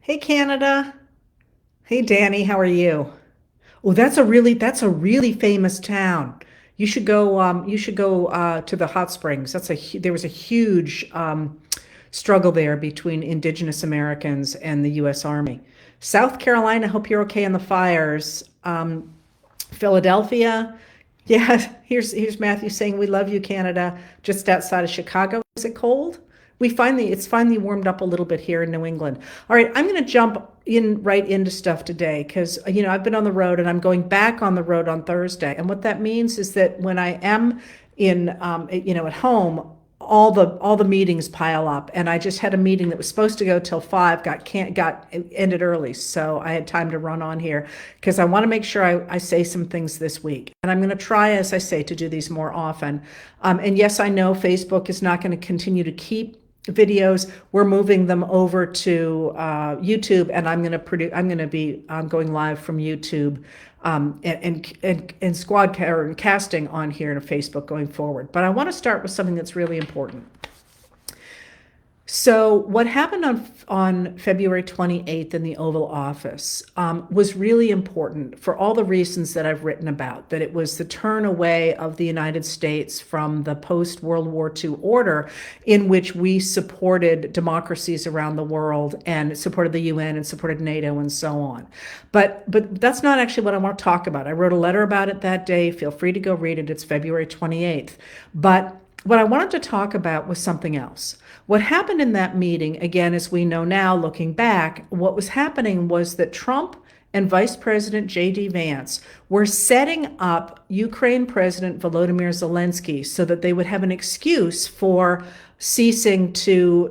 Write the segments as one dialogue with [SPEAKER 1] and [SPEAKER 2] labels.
[SPEAKER 1] Hey Canada. Hey Danny, how are you? Oh, that's a really famous town. You should go to the hot springs. There was a huge struggle there between indigenous Americans and the US Army. South Carolina, hope you're okay in the fires. Philadelphia, yeah, here's Matthew saying we love you, Canada, just outside of Chicago. Is it cold? It's finally warmed up a little bit here in New England. All right, I'm going to jump in right into stuff today because I've been on the road and I'm going back on the road on Thursday. And what that means is that when I am at home, all the meetings pile up. And I just had a meeting that was supposed to go till 5, got ended early, so I had time to run on here because I want to make sure I say some things this week. And I'm going to try, as I say, to do these more often. And yes, I know Facebook is not going to continue to keep videos. We're moving them over to YouTube, and I'm going to be going live from YouTube, and squad or casting on here in a Facebook going forward. But I want to start with something that's really important. So what happened on February 28th in the Oval Office was really important for all the reasons that I've written about, that it was the turn away of the United States from the post-World War II order in which we supported democracies around the world and supported the UN and supported NATO and so on. But that's not actually what I want to talk about. I wrote a letter about it that day. Feel free to go read it. It's February 28th. But what I wanted to talk about was something else. What happened in that meeting, again, as we know now, looking back, what was happening was that Trump and Vice President J.D. Vance were setting up Ukraine President Volodymyr Zelensky so that they would have an excuse for ceasing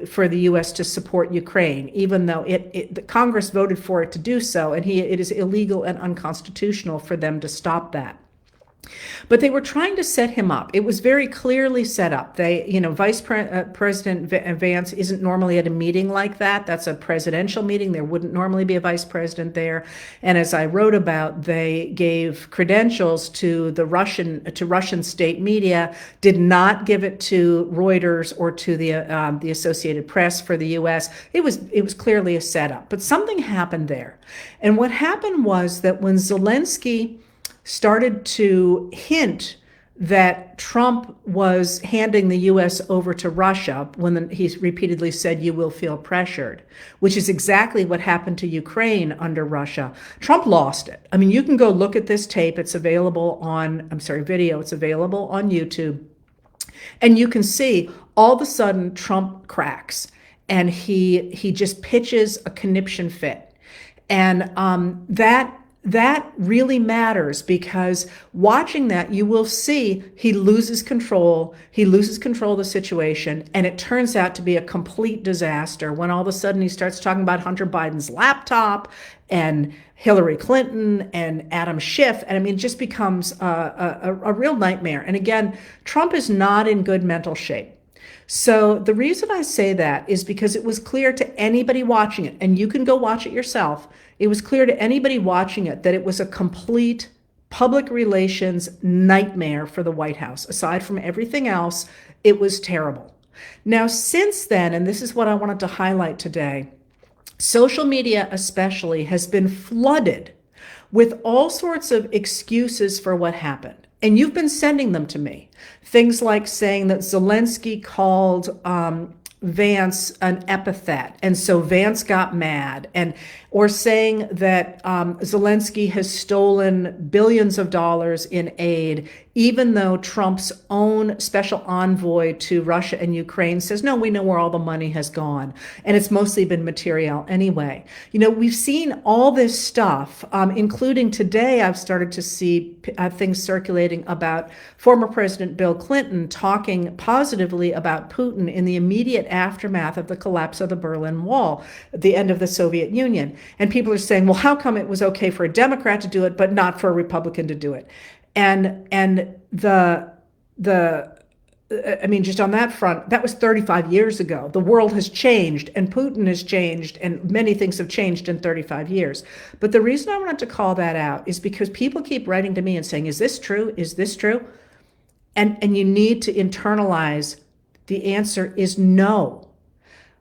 [SPEAKER 1] for the U.S. to support Ukraine, even though the Congress voted for it to do so, and it is illegal and unconstitutional for them to stop that. But they were trying to set him up. It was very clearly set up. President Vance isn't normally at a meeting like that. That's a presidential meeting. There wouldn't normally be a vice president there. And as I wrote about, they gave credentials to Russian state media, did not give it to Reuters or to the Associated Press for the U.S. It was clearly a setup. But something happened there. And what happened was that when Zelensky started to hint that Trump was handing the U.S. over to Russia when he repeatedly said, "You will feel pressured," which is exactly what happened to Ukraine under Russia. Trump lost it. I mean, you can go look at this tape. It's available video. It's available on YouTube. And you can see all of a sudden Trump cracks and he just pitches a conniption fit. And that really matters because watching that, you will see he loses control. He loses control of the situation, and it turns out to be a complete disaster when all of a sudden he starts talking about Hunter Biden's laptop and Hillary Clinton and Adam Schiff. And I mean, it just becomes a real nightmare. And again, Trump is not in good mental shape. So the reason I say that is because it was clear to anybody watching it, and you can go watch it yourself. It was clear to anybody watching it that it was a complete public relations nightmare for the White House. Aside from everything else, it was terrible. Now, since then, and this is what I wanted to highlight today, social media especially has been flooded with all sorts of excuses for what happened. And you've been sending them to me. Things like saying that Zelensky called Vance an epithet, and so Vance got mad, or saying that Zelensky has stolen billions of dollars in aid, even though Trump's own special envoy to Russia and Ukraine says, no, we know where all the money has gone, and it's mostly been material anyway. We've seen all this stuff, including today I've started to see things circulating about former President Bill Clinton talking positively about Putin in the immediate aftermath of the collapse of the Berlin Wall, at the end of the Soviet Union. And people are saying, well, how come it was okay for a Democrat to do it, but not for a Republican to do it? And I mean, just on that front, that was 35 years ago. The world has changed, and Putin has changed, and many things have changed in 35 years. But the reason I wanted to call that out is because people keep writing to me and saying, is this true? Is this true? And you need to internalize the answer is no.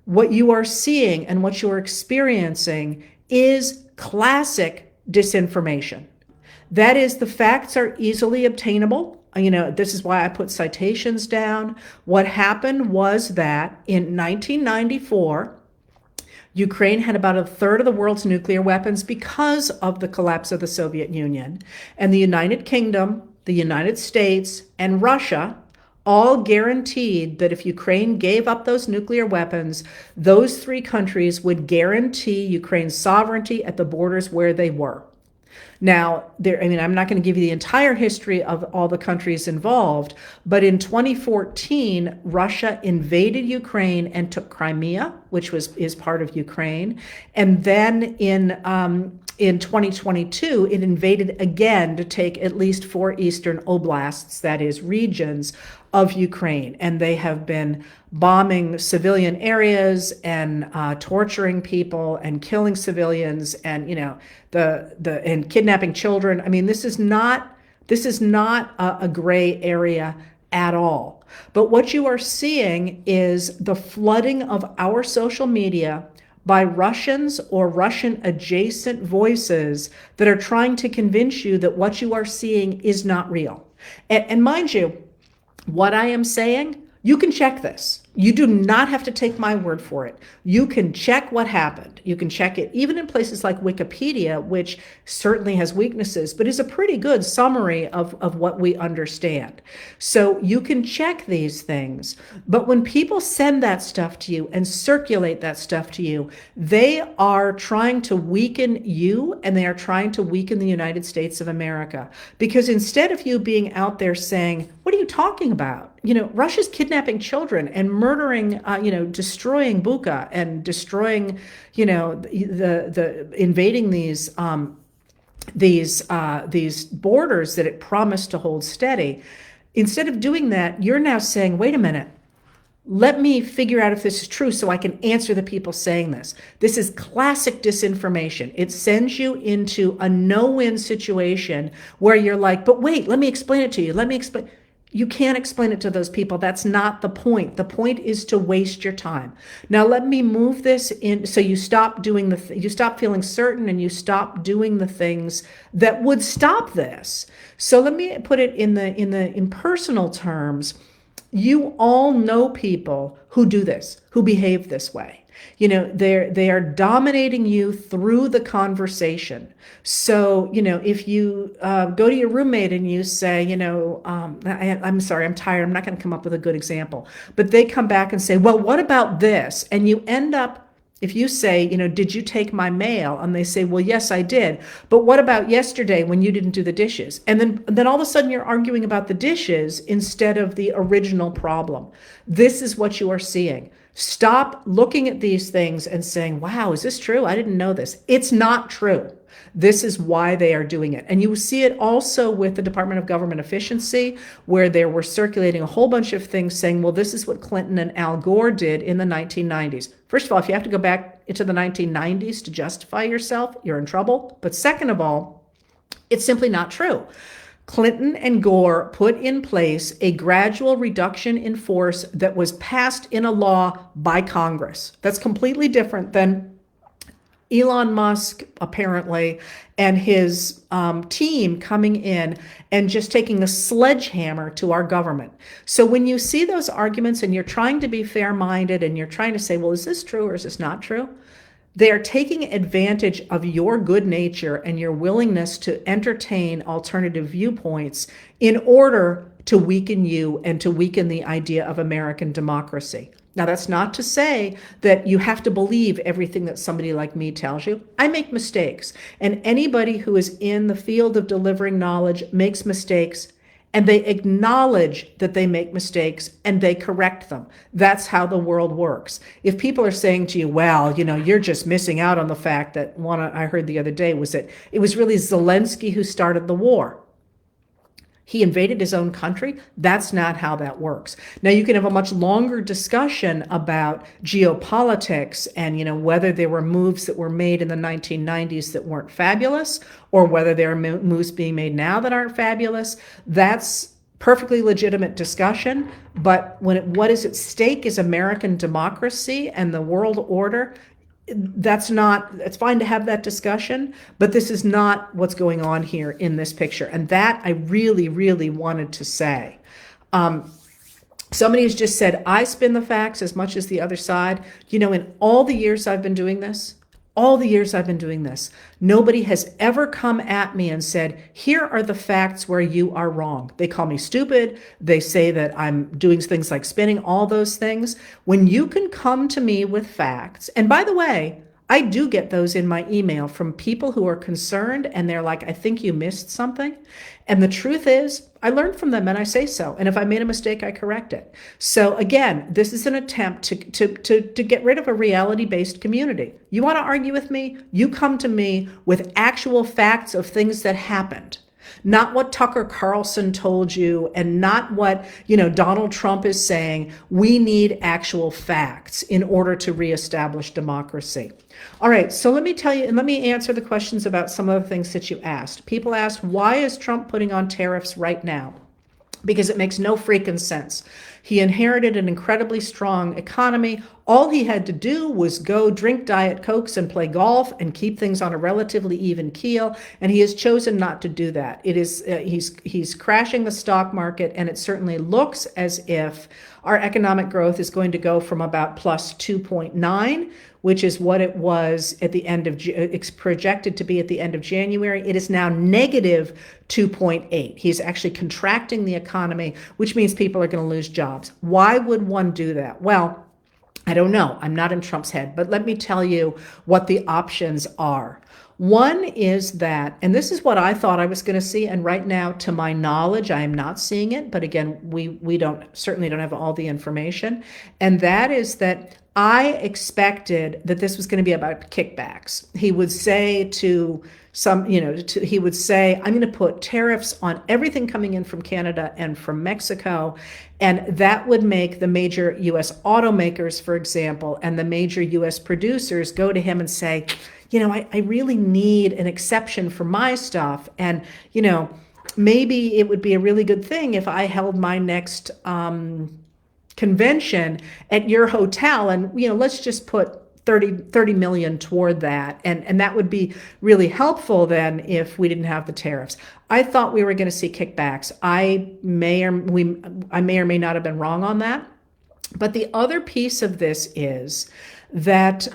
[SPEAKER 1] What you are seeing and what you are experiencing is classic disinformation. That is, the facts are easily obtainable. This is why I put citations down. What happened was that in 1994, Ukraine had about a third of the world's nuclear weapons because of the collapse of the Soviet Union. And the United Kingdom, the United States, and Russia all guaranteed that if Ukraine gave up those nuclear weapons, those three countries would guarantee Ukraine's sovereignty at the borders where they were. Now, I'm not going to give you the entire history of all the countries involved, but in 2014, Russia invaded Ukraine and took Crimea, which is part of Ukraine. And then in 2022, it invaded again to take at least 4 eastern oblasts, that is, regions of Ukraine. And they have been bombing civilian areas and torturing people and killing civilians and and kidnapping children. I mean, this is not a gray area at all. But what you are seeing is the flooding of our social media by Russians or Russian adjacent voices that are trying to convince you that what you are seeing is not real. And mind you, what I am saying, you can check this. You do not have to take my word for it. You can check what happened. You can check it even in places like Wikipedia, which certainly has weaknesses, but is a pretty good summary of what we understand. So you can check these things. But when people send that stuff to you and circulate that stuff to you, they are trying to weaken you and they are trying to weaken the United States of America. Because instead of you being out there saying, what are you talking about? Russia's kidnapping children and murdering, destroying Bucha and destroying, the invading these borders that it promised to hold steady. Instead of doing that, you're now saying, wait a minute, let me figure out if this is true so I can answer the people saying this. This is classic disinformation. It sends you into a no-win situation where you're like, but wait, let me explain it to you. You can't explain it to those people. That's not the point. The point is to waste your time. Now let me move this in so you stop doing you stop feeling certain and you stop doing the things that would stop this. So let me put it in personal terms. You all know people who do this, who behave this way. They are dominating you through the conversation. So, if you go to your roommate and you say, I'm sorry, I'm tired, I'm not going to come up with a good example, but they come back and say, well, what about this? And you end up, if you say, did you take my mail? And they say, well, yes, I did. But what about yesterday when you didn't do the dishes? And then all of a sudden you're arguing about the dishes instead of the original problem. This is what you are seeing. Stop looking at these things and saying, wow, is this true? I didn't know this. It's not true. This is why they are doing it. And you see it also with the Department of Government Efficiency, where they were circulating a whole bunch of things saying, well, this is what Clinton and Al Gore did in the 1990s. First of all, if you have to go back into the 1990s to justify yourself, you're in trouble. But second of all, it's simply not true. Clinton and Gore put in place a gradual reduction in force that was passed in a law by Congress. That's completely different than Elon Musk, apparently, and his team coming in and just taking a sledgehammer to our government. So when you see those arguments and you're trying to be fair-minded and you're trying to say, well, is this true or is this not true? They are taking advantage of your good nature and your willingness to entertain alternative viewpoints in order to weaken you and to weaken the idea of American democracy. Now, that's not to say that you have to believe everything that somebody like me tells you. I make mistakes, and anybody who is in the field of delivering knowledge makes mistakes, and they acknowledge that they make mistakes and they correct them. That's how the world works. If people are saying to you, well, you're just missing out on the fact that one I heard the other day was that it was really Zelensky who started the war. He invaded his own country. That's not how that works. Now, you can have a much longer discussion about geopolitics and, whether there were moves that were made in the 1990s that weren't fabulous or whether there are moves being made now that aren't fabulous. That's perfectly legitimate discussion, but what is at stake is American democracy and the world order. It's fine to have that discussion, but this is not what's going on here in this picture. And that I really, really wanted to say. Somebody has just said, I spin the facts as much as the other side. In all the years I've been doing this, nobody has ever come at me and said, here are the facts where you are wrong. They call me stupid. They say that I'm doing things like spinning, all those things. When you can come to me with facts, and by the way, I do get those in my email from people who are concerned and they're like, I think you missed something. And the truth is, I learned from them and I say so. And if I made a mistake, I correct it. So again, this is an attempt to get rid of a reality-based community. You want to argue with me? You come to me with actual facts of things that happened. Not what Tucker Carlson told you and not what, Donald Trump is saying. We need actual facts in order to reestablish democracy. All right, so let me tell you, and let me answer the questions about some of the things that you asked. People asked, why is Trump putting on tariffs right now? Because it makes no freaking sense. He inherited an incredibly strong economy. All he had to do was go drink Diet Cokes and play golf and keep things on a relatively even keel, and he has chosen not to do that. It is he's crashing the stock market, and it certainly looks as if our economic growth is going to go from about plus 2.9, which is what it was at the end of, it's projected to be at the end of January. It is now negative 2.8. He's actually contracting the economy, which means people are going to lose jobs. Why would one do that? Well, I don't know. I'm not in Trump's head, but let me tell you what the options are. One is that, and this is what I thought I was going to see, and right now, to my knowledge, I am not seeing it, but again, we certainly don't have all the information, and that is that I expected that this was going to be about kickbacks. He would say to some, he would say, I'm going to put tariffs on everything coming in from Canada and from Mexico. And that would make the major US automakers, for example, and the major US producers go to him and say, I really need an exception for my stuff. And, maybe it would be a really good thing if I held my next convention at your hotel, and let's just put 30 million toward that, and that would be really helpful then if we didn't have the tariffs. I thought we were going to see kickbacks. I may or may not have been wrong on that, but the other piece of this is that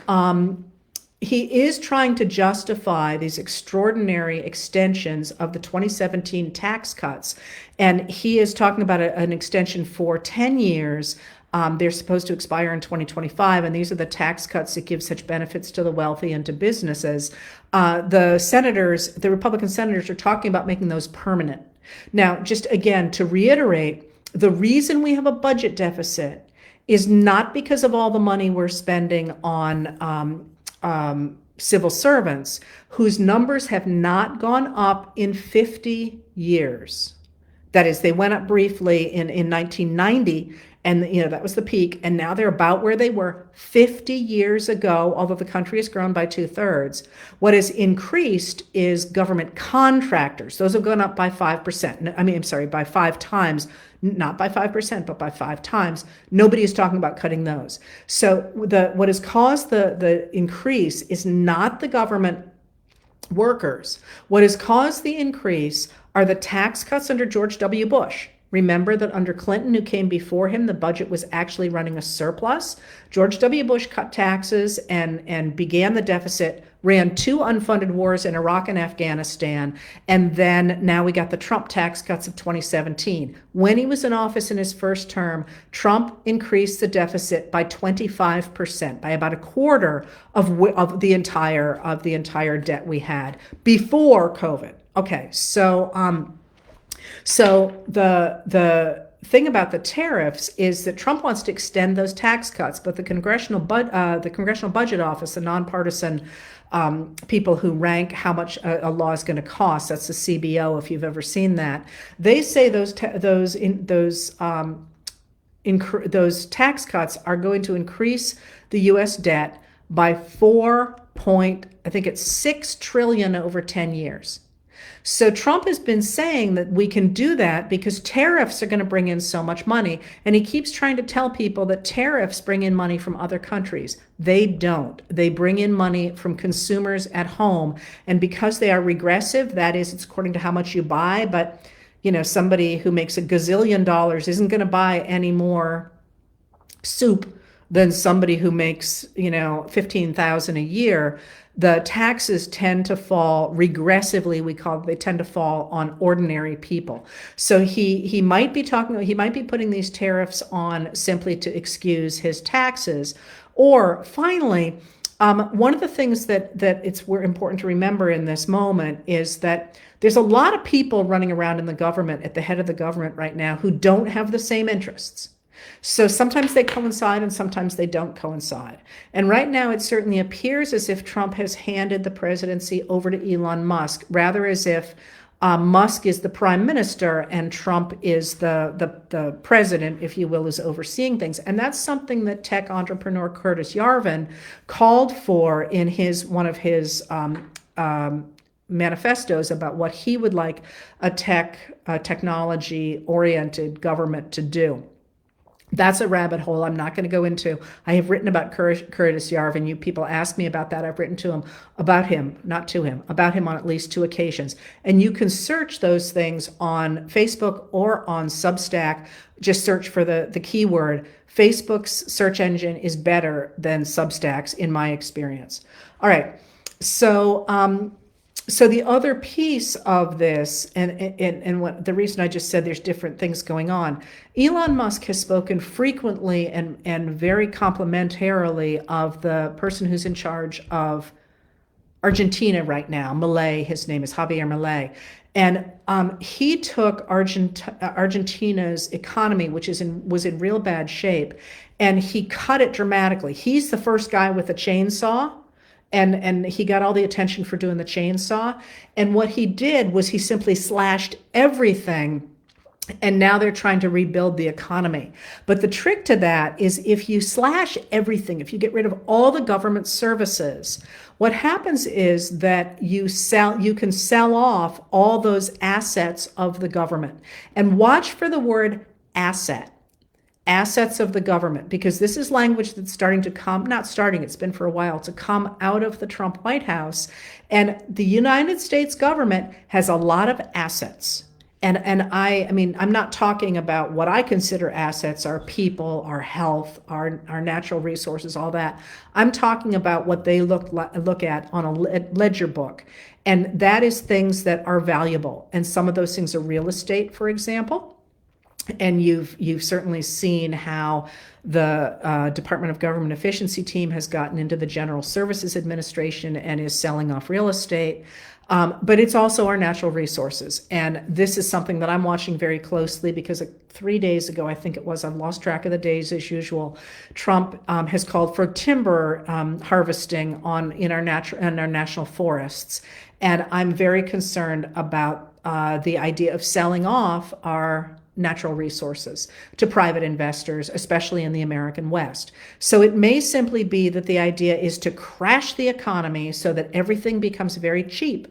[SPEAKER 1] he is trying to justify these extraordinary extensions of the 2017 tax cuts. And he is talking about an extension for 10 years. They're supposed to expire in 2025. And these are the tax cuts that give such benefits to the wealthy and to businesses. The Republican senators are talking about making those permanent. Now, just again, to reiterate, the reason we have a budget deficit is not because of all the money we're spending on civil servants whose numbers have not gone up in 50 years. That is, they went up briefly in 1990, and that was the peak, and now they're about where they were 50 years ago, although the country has grown by 2/3. What has increased is government contractors. Those have gone up by 5%. By 5 times. Not by 5%, but by 5 times. Nobody is talking about cutting those. So what has caused the increase is not the government workers. What has caused the increase are the tax cuts under George W. Bush. Remember that under Clinton, who came before him, the budget was actually running a surplus. George W. Bush cut taxes and began the deficit, ran 2 unfunded wars in Iraq and Afghanistan, and then now we got the Trump tax cuts of 2017. When he was in office in his first term, Trump increased the deficit by 25%, by about a quarter of the entire debt we had before COVID. Okay, so the thing about the tariffs is that Trump wants to extend those tax cuts, but the Congressional Budget Office, the nonpartisan people who rank how much a law is going to cost, that's the CBO if you've ever seen that, they say those tax cuts are going to increase the U.S. debt by 6 trillion over 10 years. So Trump has been saying that we can do that because tariffs are going to bring in so much money. And he keeps trying to tell people that tariffs bring in money from other countries. They don't. They bring in money from consumers at home. And because they are regressive, that is, it's according to how much you buy. But, somebody who makes a gazillion dollars isn't going to buy any more soup than somebody who makes, 15,000 a year. The taxes tend to fall regressively, they tend to fall on ordinary people. So he might be putting these tariffs on simply to excuse his taxes. Or finally, one of the things that we're important to remember in this moment is that there's a lot of people running around in the government, at the head of the government right now, who don't have the same interests. So sometimes they coincide and sometimes they don't coincide. And right now it certainly appears as if Trump has handed the presidency over to Elon Musk, rather as if Musk is the prime minister and Trump is the president, if you will, is overseeing things. And that's something that tech entrepreneur Curtis Yarvin called for in one of his manifestos about what he would like a technology-oriented government to do. That's a rabbit hole I'm not going to go into. I have written about Curtis Yarvin. You people ask me about that. I've written about him on at least 2 occasions. And you can search those things on Facebook or on Substack. Just search for the keyword. Facebook's search engine is better than Substack's in my experience. All right. So the other piece of this, and what the reason I just said there's different things going on, Elon Musk has spoken frequently and very complimentarily of the person who's in charge of Argentina right now, Milei. His name is Javier Milei. And he took Argentina's economy, which was in real bad shape, and he cut it dramatically. He's the first guy with a chainsaw. And he got all the attention for doing the chainsaw. And what he did was he simply slashed everything. And now they're trying to rebuild the economy. But the trick to that is if you slash everything, if you get rid of all the government services, what happens is that you can sell off all those assets of the government. And watch for the word asset. Assets of the government, because this is language that's it's been for a while, to come out of the Trump White House. And the United States government has a lot of assets. And I mean, I'm not talking about what I consider assets, our people, our health, our natural resources, all that. I'm talking about what they look at on a ledger book. And that is things that are valuable. And some of those things are real estate, for example. And you've certainly seen how the Department of Government Efficiency team has gotten into the General Services Administration and is selling off real estate. But it's also our natural resources. And this is something that I'm watching very closely because 3 days ago, I think it was, I've lost track of the days as usual, Trump has called for timber harvesting in our national forests. And I'm very concerned about the idea of selling off our natural resources to private investors, especially in the American West. So it may simply be that the idea is to crash the economy so that everything becomes very cheap,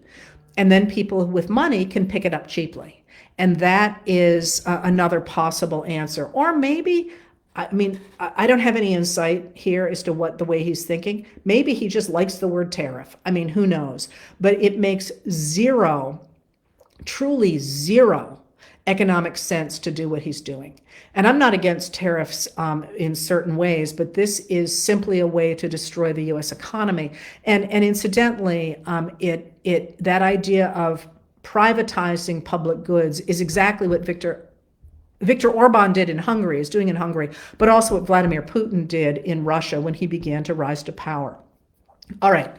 [SPEAKER 1] and then people with money can pick it up cheaply. And that is another possible answer. Or maybe, I don't have any insight here as to what the way he's thinking. Maybe he just likes the word tariff. Who knows? But it makes truly zero economic sense to do what he's doing. And I'm not against tariffs in certain ways, but this is simply a way to destroy the U.S. economy. And incidentally, that idea of privatizing public goods is exactly what Viktor Orban did in Hungary, is doing in Hungary, but also what Vladimir Putin did in Russia when he began to rise to power. All right.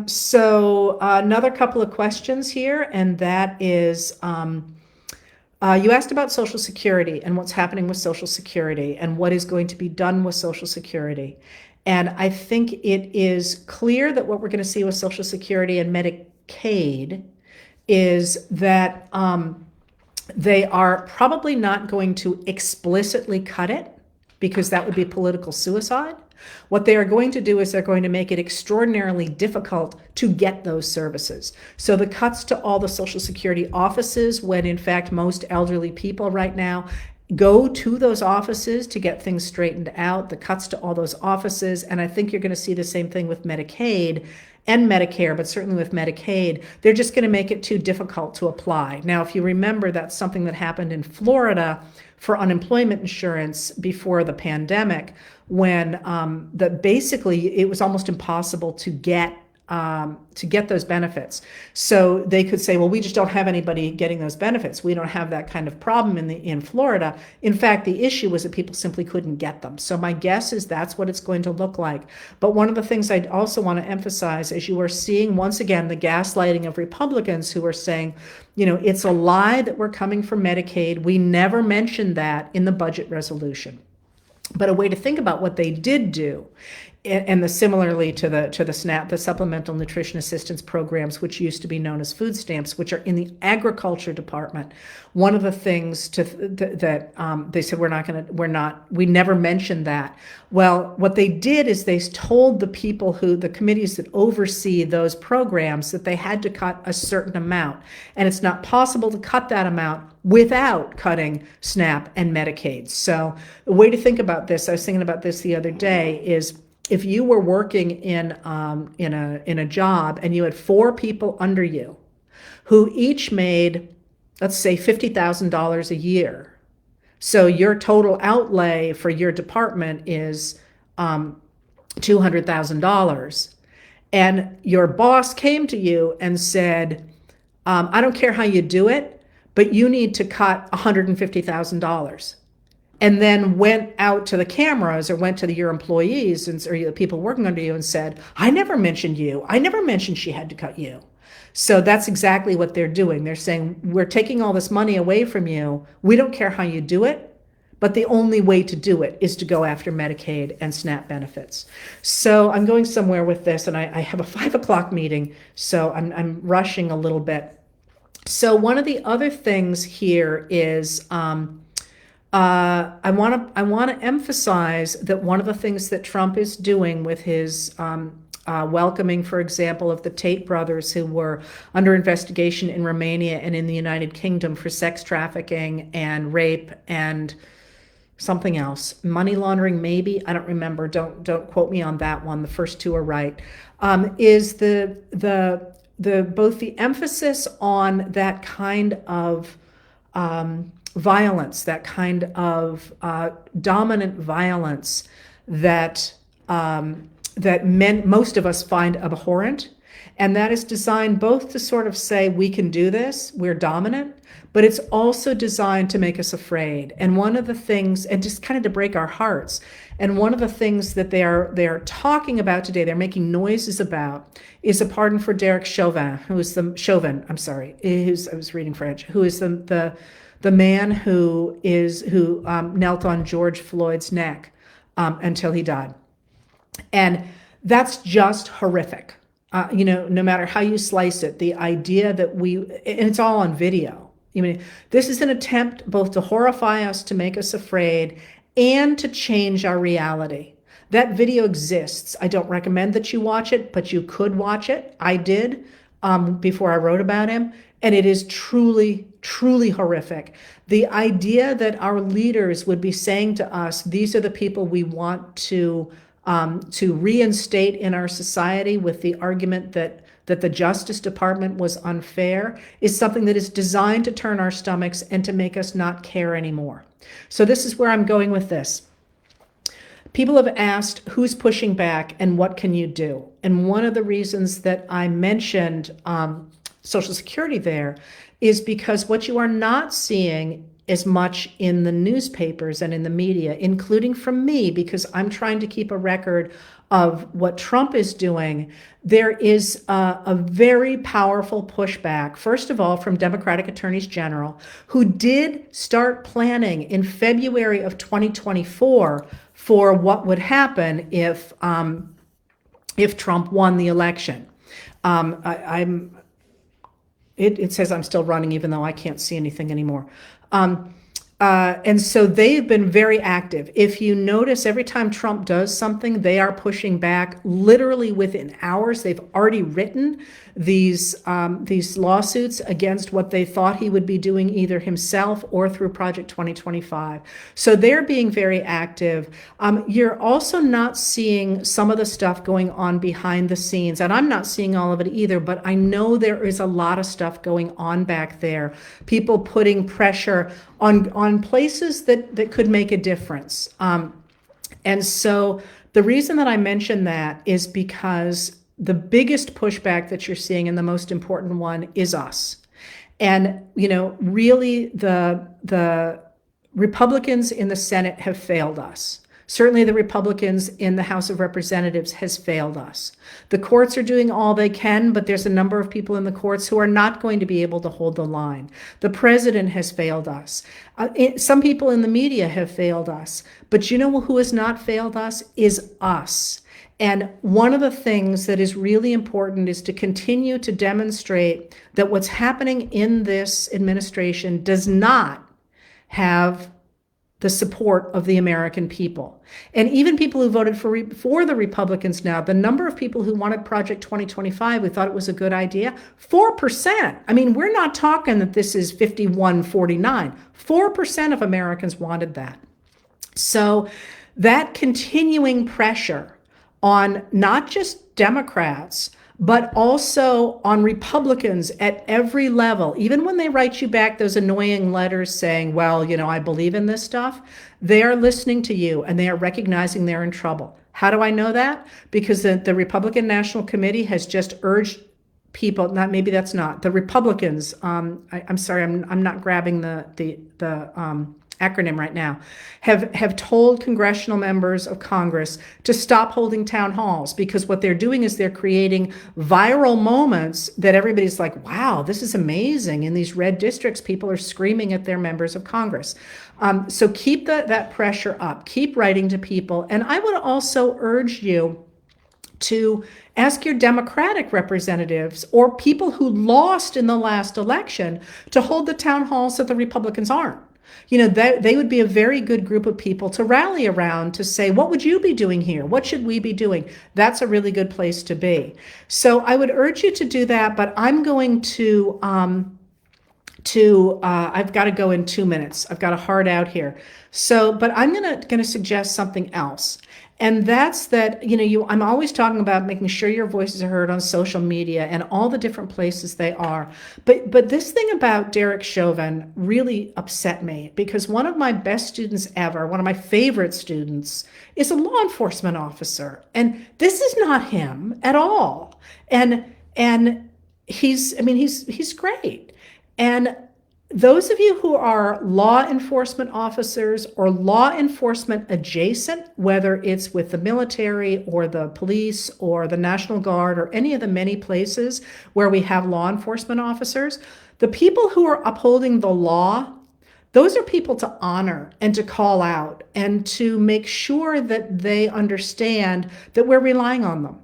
[SPEAKER 1] So another couple of questions here, and that is, you asked about Social Security and what's happening with Social Security and what is going to be done with Social Security. And I think it is clear that what we're going to see with Social Security and Medicaid is that they are probably not going to explicitly cut it, because that would be political suicide. What they are going to do is they're going to make it extraordinarily difficult to get those services. So the cuts to all the Social Security offices, when in fact most elderly people right now go to those offices to get things straightened out, the cuts to all those offices, and I think you're going to see the same thing with Medicaid and Medicare, but certainly with Medicaid, they're just going to make it too difficult to apply. Now, if you remember, that's something that happened in Florida for unemployment insurance before the pandemic, when basically it was almost impossible to get those benefits. So they could say, well, we just don't have anybody getting those benefits. We don't have that kind of problem in Florida. In fact, the issue was that people simply couldn't get them. So my guess is that's what it's going to look like. But one of the things I also want to emphasize is you are seeing, once again, the gaslighting of Republicans who are saying, it's a lie that we're coming for Medicaid. We never mentioned that in the budget resolution. But a way to think about what they did do, and similarly to the SNAP, the Supplemental Nutrition Assistance Programs, which used to be known as food stamps, which are in the Agriculture Department. One of the things that they said we never mentioned that. Well, what they did is they told the committees that oversee those programs, that they had to cut a certain amount, and it's not possible to cut that amount without cutting SNAP and Medicaid. So the way to think about this, I was thinking about this the other day, is if you were working in a job and you had 4 people under you who each made, let's say, $50,000 a year. So your total outlay for your department is $200,000. And your boss came to you and said, I don't care how you do it, but you need to cut $150,000. And then went out to the cameras or went to your employees or the people working under you and said, I never mentioned you. I never mentioned she had to cut you. So that's exactly what they're doing. They're saying, we're taking all this money away from you. We don't care how you do it, but the only way to do it is to go after Medicaid and SNAP benefits. So I'm going somewhere with this, and I have a 5 o'clock meeting, so I'm rushing a little bit. So one of the other things here is, I want to emphasize that one of the things that Trump is doing with his welcoming, for example, of the Tate brothers who were under investigation in Romania and in the United Kingdom for sex trafficking and rape and something else, money laundering, maybe, I don't remember. Don't quote me on that one. The first 2 are right. Is both the emphasis on that kind of violence, that kind of dominant violence that most of us find abhorrent, and that is designed both to sort of say we can do this, we're dominant, but it's also designed to make us afraid. And one of the things, and just kind of to break our hearts, and one of the things that they are talking about today, they're making noises about, is a pardon for Derek Chauvin, I was reading French, who is the man who knelt on George Floyd's neck until he died. And that's just horrific. No matter how you slice it, the idea that and it's all on video. This is an attempt both to horrify us, to make us afraid, and to change our reality. That video exists. I don't recommend that you watch it, but you could watch it. I did before I wrote about him. And it is truly, truly horrific. The idea that our leaders would be saying to us, these are the people we want to reinstate in our society with the argument that the Justice Department was unfair, is something that is designed to turn our stomachs and to make us not care anymore. So this is where I'm going with this. People have asked, who's pushing back and what can you do? And one of the reasons that I mentioned Social Security there is because what you are not seeing as much in the newspapers and in the media, including from me, because I'm trying to keep a record of what Trump is doing, there is a very powerful pushback, first of all, from Democratic attorneys general, who did start planning in February of 2024 for what would happen if Trump won the election. It says I'm still running, even though I can't see anything anymore. And so they've been very active. If you notice, every time Trump does something, they are pushing back literally within hours. They've already written these lawsuits against what they thought he would be doing either himself or through Project 2025. So they're being very active. You're also not seeing some of the stuff going on behind the scenes, and I'm not seeing all of it either, but I know there is a lot of stuff going on back there. People putting pressure on places that could make a difference. And so the reason that I mention that is because the biggest pushback that you're seeing, and the most important one, is us. And, really the Republicans in the Senate have failed us. Certainly the Republicans in the House of Representatives has failed us. The courts are doing all they can, but there's a number of people in the courts who are not going to be able to hold the line. The president has failed us. Some people in the media have failed us. But you know who has not failed us? Is us. And one of the things that is really important is to continue to demonstrate that what's happening in this administration does not have the support of the American people. And even people who voted for the Republicans now, the number of people who wanted Project 2025, who thought it was a good idea, 4%. I mean, we're not talking that this is 51-49. 4% of Americans wanted that. So that continuing pressure on not just Democrats, but also on Republicans at every level, even when they write you back those annoying letters saying, well, I believe in this stuff, they are listening to you and they are recognizing they're in trouble. How do I know that? Because the Republican National Committee has just urged people, the Republicans, I'm sorry, I'm not grabbing the acronym right now, have told congressional members of Congress to stop holding town halls, because what they're doing is they're creating viral moments that everybody's like, wow, this is amazing. In these red districts, people are screaming at their members of Congress. So keep that pressure up, keep writing to people. And I would also urge you to ask your Democratic representatives or people who lost in the last election to hold the town halls that the Republicans aren't. They would be a very good group of people to rally around to say, what would you be doing here? What should we be doing? That's a really good place to be. So I would urge you to do that, but I'm going to I've got to go in 2 minutes. I've got a hard out here. But I'm going to suggest something else. And that's that, I'm always talking about making sure your voices are heard on social media and all the different places they are. But this thing about Derek Chauvin really upset me, because one of my best students ever, one of my favorite students, is a law enforcement officer. And this is not him at all. And he's great. And those of you who are law enforcement officers or law enforcement adjacent, whether it's with the military or the police or the National Guard or any of the many places where we have law enforcement officers, the people who are upholding the law, those are people to honor and to call out and to make sure that they understand that we're relying on them.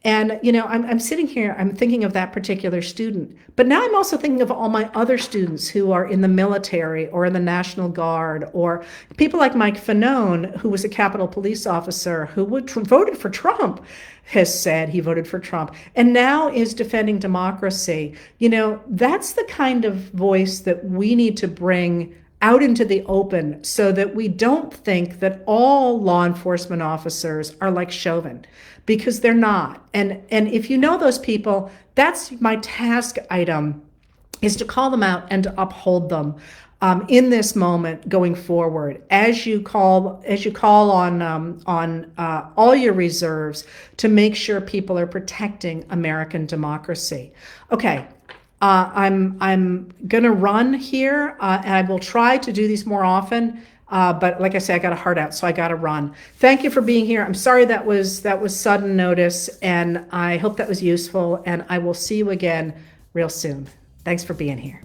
[SPEAKER 1] And, I'm sitting here, I'm thinking of that particular student, but now I'm also thinking of all my other students who are in the military or in the National Guard, or people like Mike Fanone, who was a Capitol Police officer who voted for Trump, has said he voted for Trump and now is defending democracy. That's the kind of voice that we need to bring out into the open, so that we don't think that all law enforcement officers are like Chauvin, because they're not. And if you know those people, that's my task item, is to call them out and to uphold them in this moment going forward, as you call on all your reserves to make sure people are protecting American democracy. Okay. I'm going to run here, and I will try to do these more often. But like I said, I got a heart out, so I got to run. Thank you for being here. I'm sorry that was sudden notice, and I hope that was useful, and I will see you again real soon. Thanks for being here.